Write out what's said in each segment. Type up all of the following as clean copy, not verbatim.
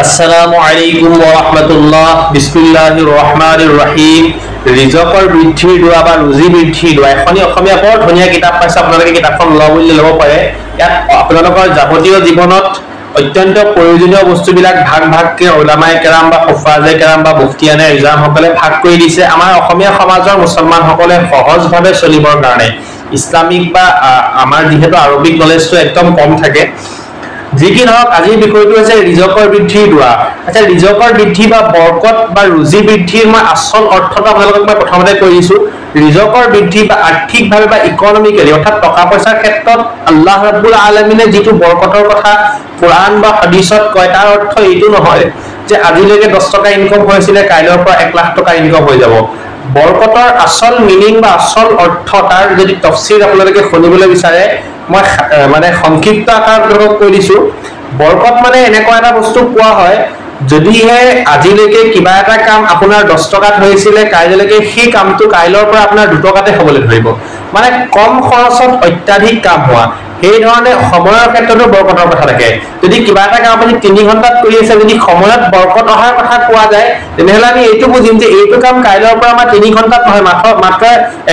আসসালামু আলাইকুম ওয়া ৰাহমাতুল্লাহ। বিসমিল্লাহিৰ ৰহমানিৰ ৰহিম। ৰিজকৰ বৃদ্ধিৰ দোৱা বা ৰুজি বৃদ্ধিৰ দোৱা এখনি অসমীয়া বৰ ধুনীয়া কিতাপ পাইছে। আপোনালোকে কিতাপখন লব বুলি ল'ব পাৰে। ইয়াত আপোনালোকৰ যাৱতীয় জীৱনত অত্যন্ত প্ৰয়োজনীয় বস্তুবিলাক ভাগ ভাগকে উলামায়ে কেৰাম বা হুফাজে কেৰাম বা মুফতিয়ানে ইজাম সকলে ভাগ কৰি দিছে আমাৰ অসমীয়া সমাজৰ মুছলমান সকলে সহজভাৱে চলিবৰ কাৰণে। ইসলামিক বা আমাৰ যিহেতু আৰবিক নলেজটো একদম কম থাকে। যি কি নহওক আজিৰ বিষয়টো হৈছে ৰিজকৰ বৃদ্ধিৰ দোৱা। আচ্ছা, ৰিজকৰ বৃদ্ধি বা বৰকত বা ৰুজি বৃদ্ধিৰ মই আচল অৰ্থটো আপোনালোকক মই প্ৰথমতে কৈ দিছো। ৰিজকৰ বৃদ্ধি বা আৰ্থিকভাৱে বা ইকনমিকেলি অৰ্থাৎ টকা পইচাৰ ক্ষেত্ৰত আল্লাহ ৰাব্বুল আলামিনে যিটো বৰকতৰ কথা কোৰআন বা হাদিছত কয় তাৰ অৰ্থ এইটো নহয় যে আজিলৈকে 10 টকা ইনকম হৈছিলে কাইলৈৰ পৰা 1 লাখ টকা ইনকম হৈ যাব। বৰকতৰ আচল মিনিং বা আচল অৰ্থ তাৰ যদি তফসিৰ আপোনালোকে শুনিবলৈ বিচাৰে মই মানে সংক্ষিপ্ত আকাৰত কৈ দিছো। বৰকত মানে এনেকুৱা এটা বস্তু কোৱা হয় যদিহে আজিলৈকে কিবা এটা কাম আপোনাৰ 10 টকাত হৈছিলে কাইলৈকে সেই কামটো কাইলৈৰ পৰা আপোনাৰ 2 টকাতে হ'বলৈ ধৰিব। মানে কম খৰচত অত্যাধিক কাম হোৱা। সেই ধৰণে সময়ৰ ক্ষেত্ৰতো বৰকতৰ কথা থাকে। যদি কিবা এটা কাম আপুনি 3 ঘণ্টাত কৰি আছে যদি সময়ত বৰকত অহাৰ কথা কোৱা যায় তেনেহলে আমি এইটো বুজিম যে এইটো কাম কাইলৈৰ পৰা আমাৰ 3 ঘণ্টাত নহয় মাত্ৰ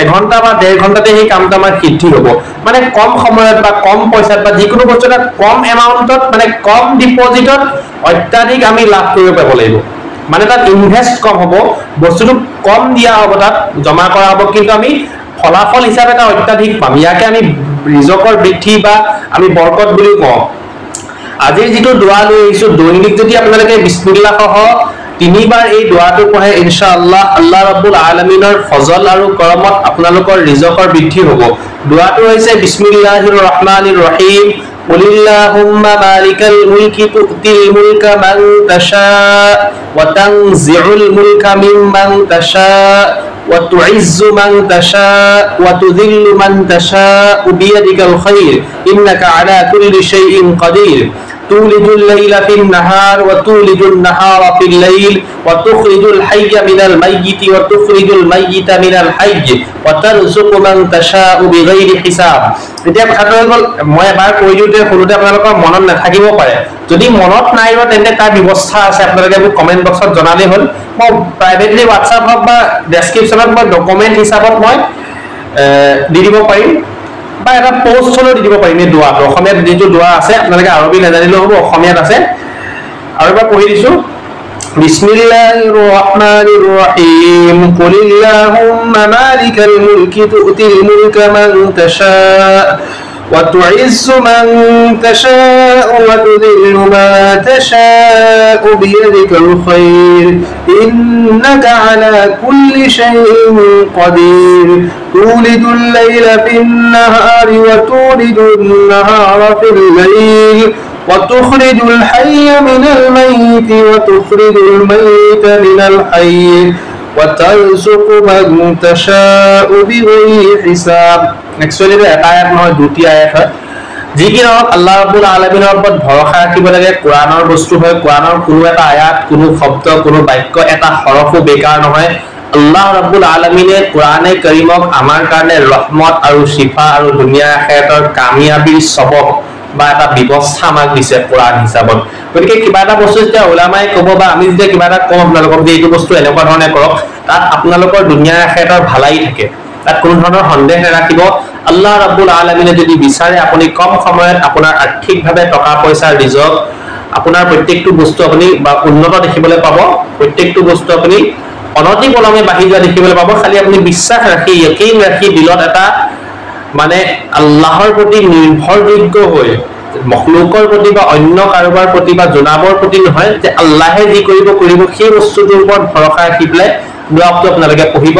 1 ঘণ্টা বা 1.5 ঘণ্টাতে সেই কামটো আমাৰ সিদ্ধি হ'ব। মানে কম সময়ত বা কম পইচাত বা যিকোনো বস্তু এটা কম এমাউন্টত মানে কম ডিপজিটত অত্যাধিক আমি লাভ কৰিব পাব লাগিব। মানে তাত ইনভেস্ট কম হ'ব, বস্তুটো কম দিয়া হ'ব, তাত জমা কৰা হ'ব, কিন্তু আমি ফলাফল হিচাপে এটা অত্যাধিক পাম। ইয়াকে আমি ৰিজকৰ বৃদ্ধি বা আমি বৰকত বুলি কওঁ। আজিৰ যিটো দোৱা লৈ আহিছো দৈনিক যদি আপোনালোকে বিসমিল্লাহ সহ 3 বাৰ এই দোৱাটো পঢ়ে ইনশাআল্লাহ আল্লাহ ৰাব্বুল আলামিনৰ ফজল আৰু কৰমত আপোনালোকৰ ৰিজকৰ বৃদ্ধি হ'ব। দোৱাটো হৈছে বিসমিল্লাহিৰ ৰহমানিৰ ৰহিম। কুলিল্লাহুম্মা মালিকাল মুলকি তুতিল মুলকা মান তাশা ওয়া তানজিউল মুলকা মিম্মান তাশা ওয়া তুইজ্জু মান তাশা ওয়া তুযিল্লু মান তাশা বিয়াদিকাল খায়র ইন্নাকা আলা কুল্লি শাইইন কাদির। تولج الليل في النهار وتولج النهار في الليل وتخرج الحي من الميت وتخرج الميت من الحي وترزق من تشاء بغير حساب। এতিয়া কথাটো হ'ল মই এবাৰ কৈ দিওঁতে শুনোতে আপোনালোকৰ মনত নাথাকিব পাৰে। যদি মনত নাই তেন্তে তাৰ ব্যৱস্থা আছে, আপোনালোকে মোক কমেন্ট বক্সত জনালেই হ'ল। মই প্ৰাইভেটলি হোৱাটছআপ হওক বা ডেছক্ৰিপশ্যনত মই ডকুমেণ্ট হিচাপত মই দি দিব পাৰিম বা এটা পোস্ট হলেও দি দিব পাৰিম। এই দোৱাটো অসমীয়াত যিটো দোৱা আছে আপোনালোকে আৰবী নাজানিলেও হ'ব, অসমীয়াত আছে। আৰু এবাৰ পঢ়ি দিছো। বিসমিল্লাহিৰ ৰহমানিৰ ৰহিম। কুলিল্লাহুম্মা মালিকাল মুলকি তুতিল মুলকা মান তাশা ওয়া তুইজ্জু মান তাশা ওয়া তুযিল্লু মান তাশা বিয়াদিকাল খায়র ইন্নাকা আলা কুল্লি শাইইন কাদির। تولد الليل في النهار وتولد النهار في الليل وتخرج الحي من الميت وتخرج الميت من الحي وترزق من تشاء بغير حساب। একচুয়ালি এটা আয়াত নহয়, 2টি আয়াত হয়। যি কি নহওক আল্লাহ ৰাব্বুল আলামিনৰ ওপৰত ভৰসা ৰাখিব লাগে। কোৰআনৰ বস্তু হয়, কোৰআনৰ কোনো এটা আয়াত, কোনো শব্দ, কোনো বাক্য, এটা হৰফো বেকাৰ নহয়। আল্লাহ ৰাব্বুল আলামিনে কোৰআনে কাৰীমক আমাৰ কাৰণে ৰহমত আৰু শিফা আৰু দুনিয়া আখিৰাতৰ কামিয়াবিৰ সবক বা এটা ব্যৱস্থা আমাক দিছে কোৰআন হিচাপত। গতিকে কিবা এটা বস্তু যেতিয়া উলামায়ে ক'ব বা আমি যেতিয়া কিবা এটা কওঁ আপোনালোকক যে এইটো বস্তু এনেকুৱা ধৰণে কৰক, তাত আপোনালোকৰ দুনিয়া আখিৰাতৰ ভালাই থাকে, তাত কোনো ধৰণৰ সন্দেহ নাৰাখিব। আল্লাহ ৰাব্বুল আলামিনে যদি বিচাৰে আপুনি কম সময়ত আপোনাৰ আৰ্থিকভাৱে টকা পইচা ৰিজক আপোনাৰ প্ৰত্যেকটো বস্তু আপুনি বা উন্নত দেখিবলৈ পাব। প্ৰত্যেকটো বস্তু আপুনি অনতি পলমে বাঢ়ি যোৱা দেখিবলৈ পাব। খালি আপুনি বিশ্বাস ৰাখি ইয়াকিন ৰাখি দিলত এটা মানে আল্লাহৰ প্ৰতি নিৰ্ভৰযোগ্য হৈ মখলুকৰ প্ৰতি বা অন্য কাৰোবাৰ প্ৰতি বা জনাবৰ প্ৰতি নহয়, যে আল্লাহে যি কৰিব সেই বস্তুটোৰ ওপৰত ভৰসা ৰাখি পেলাই দোৱাটো আপোনালোকে পঢ়িব।